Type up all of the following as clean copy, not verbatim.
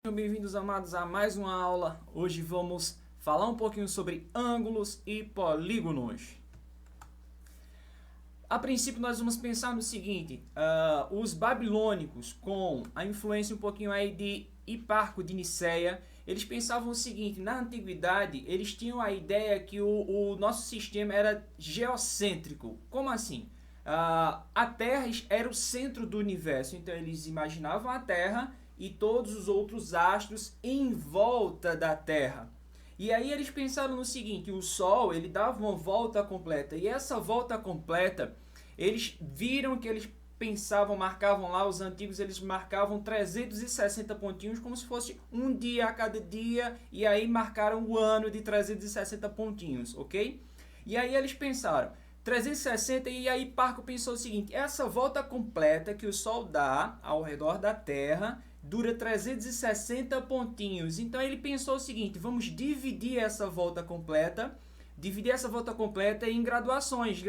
Sejam bem-vindos, amados, a mais uma aula. Hoje vamos falar um pouquinho sobre ângulos e polígonos. A princípio, nós vamos pensar no seguinte: os babilônicos, com a influência um pouquinho aí de Hiparco de Niceia, eles pensavam o seguinte: na antiguidade, eles tinham a ideia que o nosso sistema era geocêntrico. Como assim? A Terra era o centro do universo, então eles imaginavam a Terra e todos os outros astros em volta da Terra. E aí eles pensaram no seguinte: o Sol ele dava uma volta completa, e essa volta completa, eles viram que eles pensavam, marcavam lá, os antigos eles marcavam 360 pontinhos como se fosse um dia a cada dia, e aí marcaram o ano de 360 pontinhos, ok? E aí eles pensaram 360, e aí Parco pensou o seguinte: essa volta completa que o Sol dá ao redor da Terra dura 360 pontinhos. Então ele pensou o seguinte: vamos dividir essa volta completa em graduações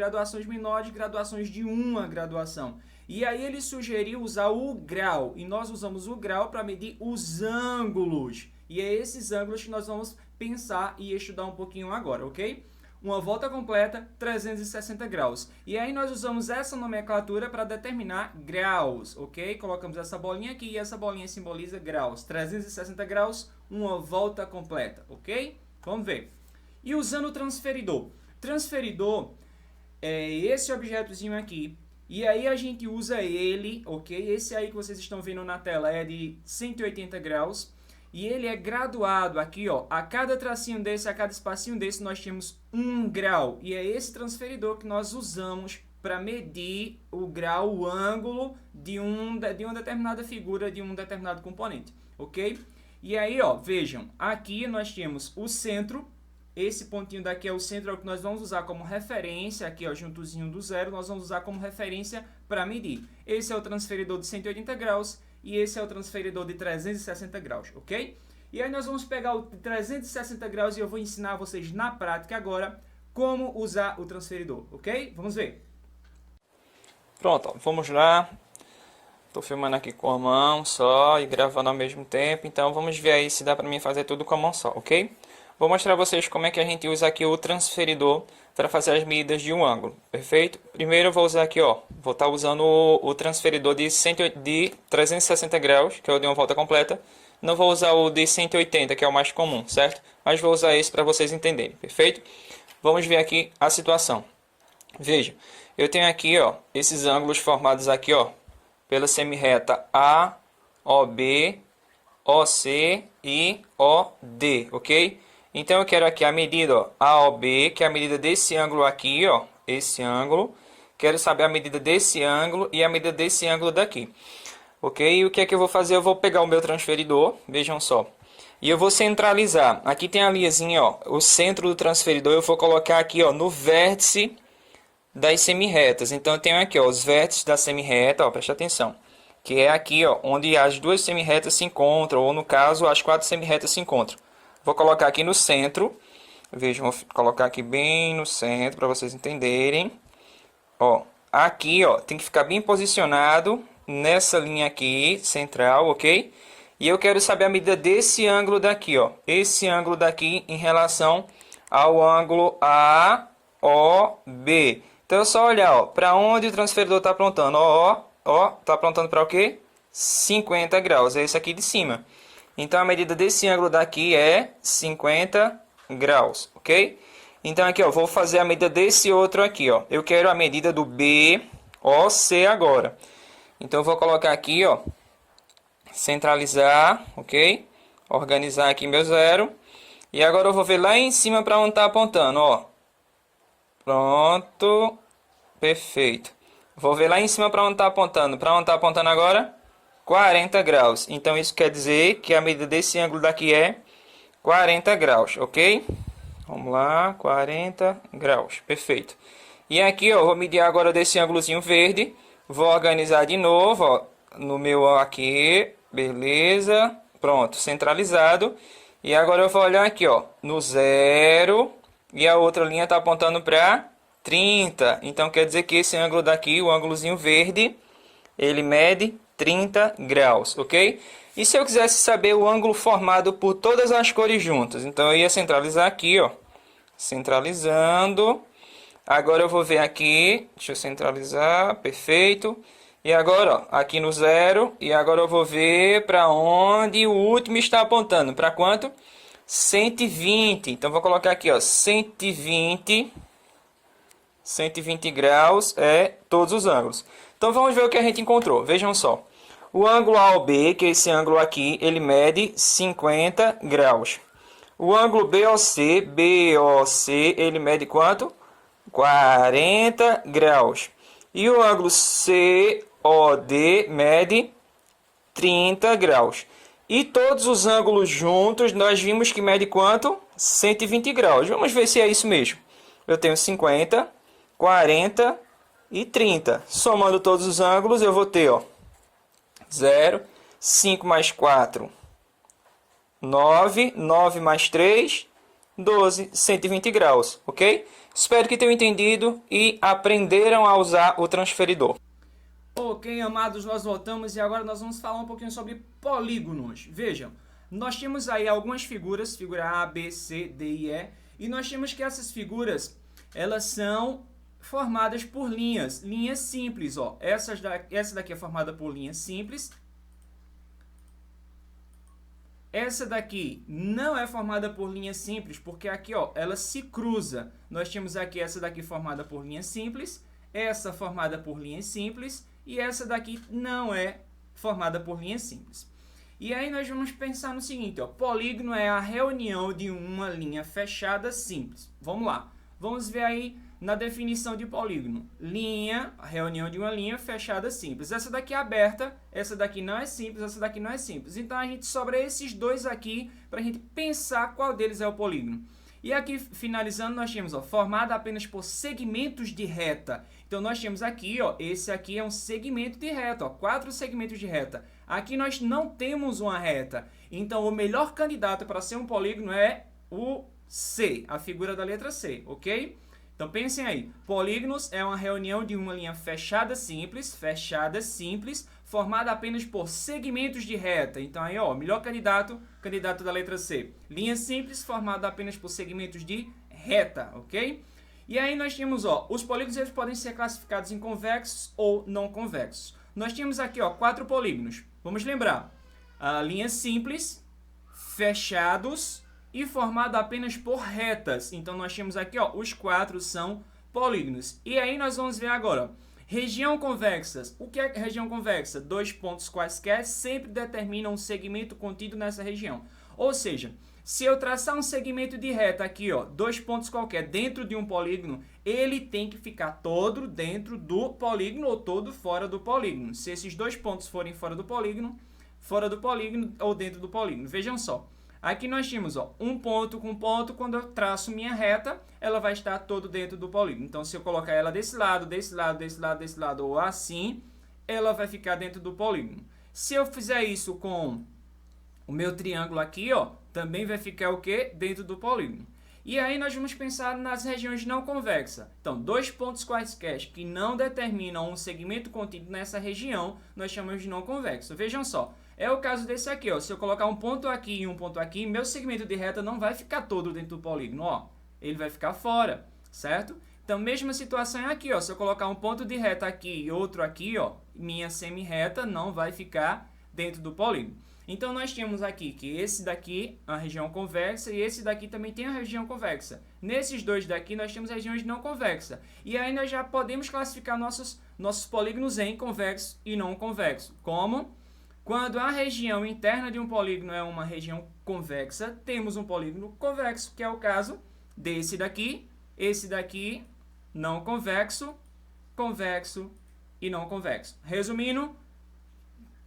menores, graduações de uma graduação. E aí ele sugeriu usar o grau, e nós usamos o grau para medir os ângulos. E é esses ângulos que nós vamos pensar e estudar um pouquinho agora, ok? Uma volta completa, 360 graus. E aí nós usamos essa nomenclatura para determinar graus, ok? Colocamos essa bolinha aqui e essa bolinha simboliza graus. 360 graus, uma volta completa, ok? Vamos ver. E usando o transferidor. Transferidor é esse objetozinho aqui. E aí a gente usa ele, ok? Esse aí que vocês estão vendo na tela é de 180 graus. E ele é graduado aqui, ó, a cada tracinho desse, a cada espacinho desse, nós temos 1 grau. E é esse transferidor que nós usamos para medir o grau, o ângulo de uma determinada figura, de um determinado componente, ok? E aí, ó, vejam, aqui nós temos o centro. Esse pontinho daqui é o centro, é o que nós vamos usar como referência, aqui ó, juntozinho do zero, nós vamos usar como referência para medir. Esse é o transferidor de 180 graus e esse é o transferidor de 360 graus, ok? E aí nós vamos pegar o 360 graus e eu vou ensinar vocês na prática agora como usar o transferidor, ok? Vamos ver. Pronto, ó, vamos lá. Estou filmando aqui com a mão só e gravando ao mesmo tempo, então vamos ver aí se dá para mim fazer tudo com a mão só, ok? Vou mostrar a vocês como é que a gente usa aqui o transferidor para fazer as medidas de um ângulo, perfeito? Primeiro eu vou usar aqui, ó, vou estar usando o transferidor de 360 graus, que é o de uma volta completa. Não vou usar o de 180, que é o mais comum, certo? Mas vou usar esse para vocês entenderem, perfeito? Vamos ver aqui a situação. Veja, eu tenho aqui, ó, esses ângulos formados aqui, ó, pela semirreta A, OB, OC e OD, ok? Então eu quero aqui a medida, ó, AOB, que é a medida desse ângulo aqui, ó, esse ângulo. Quero saber a medida desse ângulo e a medida desse ângulo daqui. Ok? E o que é que eu vou fazer? Eu vou pegar o meu transferidor, vejam só. E eu vou centralizar. Aqui tem a linhazinha, ó, o centro do transferidor. Eu vou colocar aqui, ó, no vértice das semirretas. Então eu tenho aqui, ó, os vértices da semirreta, ó, preste atenção. Que é aqui, ó, onde as duas semirretas se encontram, ou no caso, as 4 semirretas se encontram. Vou colocar aqui no centro. Vejam, vou colocar aqui bem no centro para vocês entenderem. Ó, aqui, ó, tem que ficar bem posicionado nessa linha aqui, central, ok? E eu quero saber a medida desse ângulo daqui, ó. Esse ângulo daqui em relação ao ângulo AOB. Então é só olhar, ó, para onde o transferidor está apontando. Ó, está apontando para o quê? 50 graus, é esse aqui de cima. Então a medida desse ângulo daqui é 50 graus, ok? Então aqui, ó, vou fazer a medida desse outro aqui, ó. Eu quero a medida do BOC agora. Então eu vou colocar aqui, ó, centralizar, ok? Organizar aqui meu zero. E agora eu vou ver lá em cima para onde está apontando, ó. Pronto, perfeito. Vou ver lá em cima para onde está apontando. Para onde está apontando agora? 40 graus. Então isso quer dizer que a medida desse ângulo daqui é 40 graus, ok? Vamos lá, 40 graus, perfeito. E aqui, ó, vou medir agora desse ângulozinho verde. Vou organizar de novo, ó, no meu aqui, beleza. Pronto, centralizado. E agora eu vou olhar aqui, ó, no zero. E a outra linha está apontando para 30. Então quer dizer que esse ângulo daqui, o ângulozinho verde, ele mede 30 graus, ok? E se eu quisesse saber o ângulo formado por todas as cores juntas? Então eu ia centralizar aqui, ó. Centralizando. Agora eu vou ver aqui, deixa eu centralizar, perfeito. E agora, ó, aqui no 0, e agora eu vou ver para onde o último está apontando. Para quanto? 120. Então vou colocar aqui, ó, 120 graus é todos os ângulos. Então vamos ver o que a gente encontrou. Vejam só. O ângulo AOB, que é esse ângulo aqui, ele mede 50 graus. O ângulo BOC, ele mede quanto? 40 graus. E o ângulo COD mede 30 graus. E todos os ângulos juntos nós vimos que mede quanto? 120 graus. Vamos ver se é isso mesmo. Eu tenho 50, 40 e 30. Somando todos os ângulos eu vou ter, ó, 0, 5 mais 4, 9, 9 mais 3, 12, 120 graus, ok? Espero que tenham entendido e aprenderam a usar o transferidor. Ok, amados, nós voltamos e agora nós vamos falar um pouquinho sobre polígonos. Vejam, nós temos aí algumas figuras, figura A, B, C, D e E, e nós temos que essas figuras, elas são formadas por linhas simples, ó. Essa daqui é formada por linhas simples. Essa daqui não é formada por linhas simples, porque aqui, ó, ela se cruza. Nós temos aqui essa daqui formada por linhas simples, essa formada por linhas simples, e essa daqui não é formada por linhas simples. E aí nós vamos pensar no seguinte, ó, polígono é a reunião de uma linha fechada simples. Vamos lá, vamos ver aí na definição de polígono. Linha, a reunião de uma linha fechada simples. Essa daqui é aberta, essa daqui não é simples, essa daqui não é simples. Então a gente sobra esses dois aqui para a gente pensar qual deles é o polígono. E aqui, finalizando, nós temos, ó, formada apenas por segmentos de reta. Então, nós temos aqui, ó, esse aqui é um segmento de reta, ó, 4 segmentos de reta. Aqui nós não temos uma reta. Então, o melhor candidato para ser um polígono é o C, a figura da letra C, ok? Então, pensem aí. Polígonos é uma reunião de uma linha fechada simples, formada apenas por segmentos de reta. Então, aí, ó, melhor candidato da letra C. Linha simples formada apenas por segmentos de reta, ok? E aí nós temos, ó, os polígonos eles podem ser classificados em convexos ou não convexos. Nós temos aqui, ó, 4 polígonos. Vamos lembrar. A linha simples, fechados e formado apenas por retas. Então nós temos aqui, ó, os 4 são polígonos. E aí nós vamos ver agora, ó, região convexa. O que é região convexa? 2 pontos quaisquer sempre determinam um segmento contido nessa região. Ou seja, se eu traçar um segmento de reta aqui, ó, 2 pontos qualquer dentro de um polígono, ele tem que ficar todo dentro do polígono ou todo fora do polígono. Se esses 2 pontos forem fora do polígono ou dentro do polígono. Vejam só. Aqui nós temos, ó, um ponto com ponto, quando eu traço minha reta, ela vai estar todo dentro do polígono. Então, se eu colocar ela desse lado, ou assim, ela vai ficar dentro do polígono. Se eu fizer isso com o meu triângulo aqui, ó, também vai ficar o quê? Dentro do polígono. E aí nós vamos pensar nas regiões não convexas. Então, 2 pontos quaisquer que não determinam um segmento contido nessa região, nós chamamos de não convexo. Vejam só. É o caso desse aqui, ó. Se eu colocar um ponto aqui e um ponto aqui, meu segmento de reta não vai ficar todo dentro do polígono, ó. Ele vai ficar fora, certo? Então, mesma situação é aqui, ó. Se eu colocar um ponto de reta aqui e outro aqui, ó, minha semi-reta não vai ficar dentro do polígono. Então, nós temos aqui que esse daqui é a região convexa e esse daqui também tem a região convexa. Nesses dois daqui, nós temos regiões não convexas. E aí, nós já podemos classificar nossos polígonos em convexo e não convexo. Como? Quando a região interna de um polígono é uma região convexa, temos um polígono convexo, que é o caso desse daqui, esse daqui, não convexo, convexo e não convexo. Resumindo,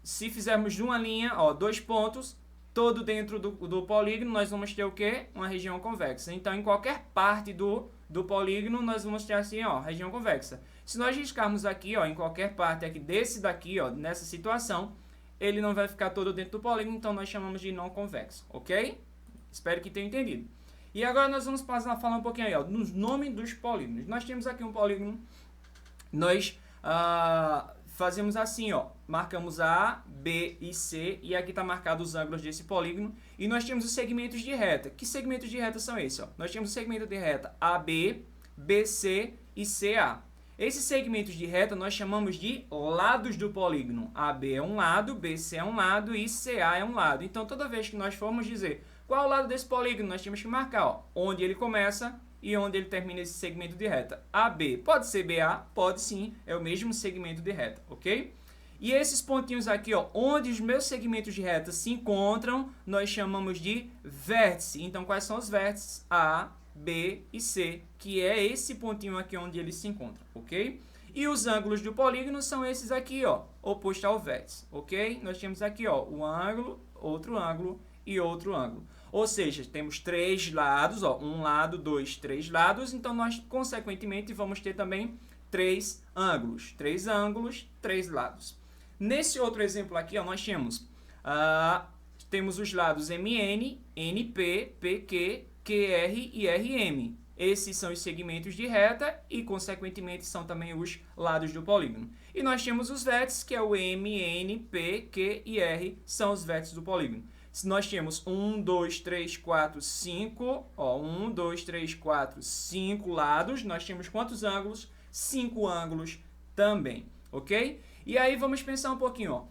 se fizermos de uma linha, ó, 2 pontos, todo dentro do polígono, nós vamos ter o quê? Uma região convexa. Então, em qualquer parte do polígono, nós vamos ter assim, ó, região convexa. Se nós riscarmos aqui, ó, em qualquer parte aqui desse daqui, ó, nessa situação, ele não vai ficar todo dentro do polígono, então nós chamamos de não convexo, ok? Espero que tenham entendido. E agora nós vamos passar a falar um pouquinho aí, ó, nos nomes dos polígonos. Nós temos aqui um polígono, nós fazemos assim, ó, marcamos A, B e C, e aqui está marcado os ângulos desse polígono, e nós temos os segmentos de reta. Que segmentos de reta são esses? Ó? Nós temos o segmento de reta AB, BC e CA. Esses segmentos de reta nós chamamos de lados do polígono. AB é um lado, BC é um lado e CA é um lado. Então, toda vez que nós formos dizer qual é o lado desse polígono, nós temos que marcar ó, onde ele começa e onde ele termina esse segmento de reta. AB pode ser BA? Pode sim, é o mesmo segmento de reta, ok? E esses pontinhos aqui, ó, onde os meus segmentos de reta se encontram, nós chamamos de vértice. Então, quais são os vértices? A, B e C, que é esse pontinho aqui onde eles se encontram, ok? E os ângulos do polígono são esses aqui, ó, oposto ao vértice, ok? Nós temos aqui, ó, um ângulo, outro ângulo e outro ângulo. Ou seja, temos três lados, ó, um lado, dois, três lados, então nós, consequentemente, vamos ter também três ângulos, três lados. Nesse outro exemplo aqui, ó, nós temos os lados MN, NP, PQ, QR e RM. Esses são os segmentos de reta e, consequentemente, são também os lados do polígono. E nós temos os vértices, que é o M, N, P, Q e R, são os vértices do polígono. Se nós temos 1, 2, 3, 4, 5, ó, 1, 2, 3, 4, 5 lados, nós temos quantos ângulos? 5 ângulos também, ok? E aí vamos pensar um pouquinho, ó.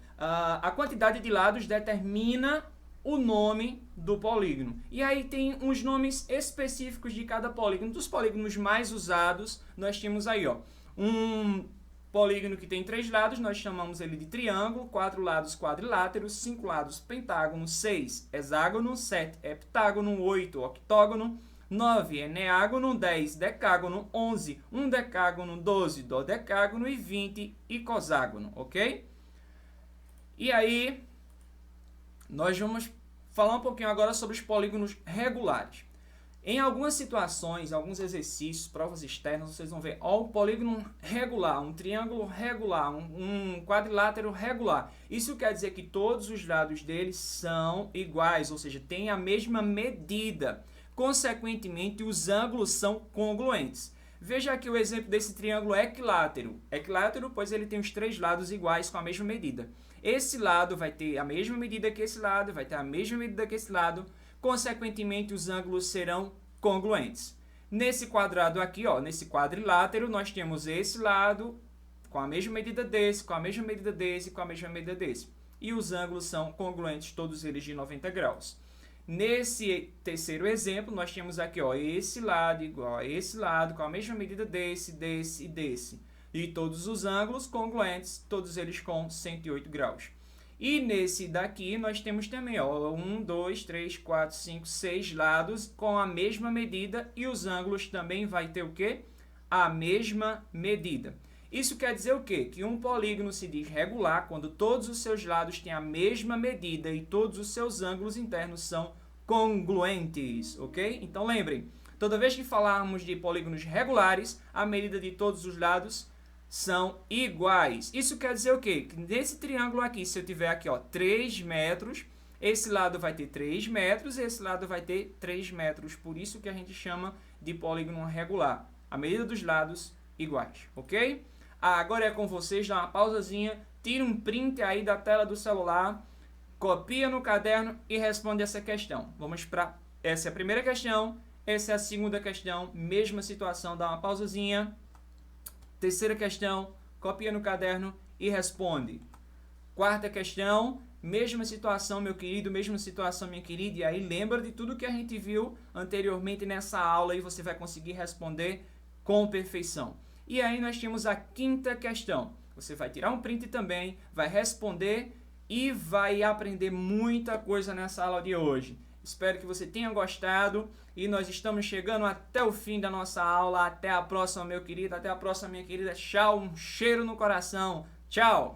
A quantidade de lados determina o nome do polígono. E aí tem uns nomes específicos de cada polígono. Dos polígonos mais usados, nós temos aí, ó, um polígono que tem 3 lados, nós chamamos ele de triângulo, 4 lados quadrilátero, 5 lados pentágono, 6 hexágono, 7 heptágono, 8 octógono, 9 eneágono, 10 decágono, 11 undecágono, 12 dodecágono e 20 icoságono, ok? E aí, nós vamos falar um pouquinho agora sobre os polígonos regulares. Em algumas situações, alguns exercícios, provas externas, vocês vão ver ó, um polígono regular, um triângulo regular, um quadrilátero regular. Isso quer dizer que todos os lados deles são iguais, ou seja, têm a mesma medida. Consequentemente, os ângulos são congruentes. Veja aqui o exemplo desse triângulo equilátero. Equilátero, pois ele tem os 3 lados iguais com a mesma medida. Esse lado vai ter a mesma medida que esse lado, vai ter a mesma medida que esse lado. Consequentemente, os ângulos serão congruentes. Nesse quadrado aqui, ó, nesse quadrilátero, nós temos esse lado com a mesma medida desse, com a mesma medida desse, com a mesma medida desse. E os ângulos são congruentes, todos eles de 90 graus. Nesse terceiro exemplo, nós temos aqui ó, esse lado igual a esse lado, com a mesma medida desse, desse e desse. E todos os ângulos congruentes, todos eles com 108 graus. E nesse daqui nós temos também ó, 1, 2, 3, 4, 5, 6 lados com a mesma medida e os ângulos também vai ter o quê? A mesma medida. Isso quer dizer o quê? Que um polígono se diz regular quando todos os seus lados têm a mesma medida e todos os seus ângulos internos são congruentes, ok? Então lembrem, toda vez que falarmos de polígonos regulares, a medida de todos os lados são iguais. Isso quer dizer o quê? Que nesse triângulo aqui, se eu tiver aqui ó, 3 metros, esse lado vai ter 3 metros, esse lado vai ter 3 metros. Por isso que a gente chama de polígono regular. A medida dos lados iguais, ok? Agora é com vocês, dá uma pausazinha, tira um print aí da tela do celular, copia no caderno e responde essa questão. Vamos para essa é a primeira questão, essa é a segunda questão, mesma situação, dá uma pausazinha. Terceira questão, copia no caderno e responde. Quarta questão, mesma situação, meu querido, mesma situação, minha querida, e aí lembra de tudo que a gente viu anteriormente nessa aula e você vai conseguir responder com perfeição. E aí nós temos a quinta questão. Você vai tirar um print também, vai responder e vai aprender muita coisa nessa aula de hoje. Espero que você tenha gostado e nós estamos chegando até o fim da nossa aula. Até a próxima, meu querido. Até a próxima, minha querida. Tchau, um cheiro no coração. Tchau.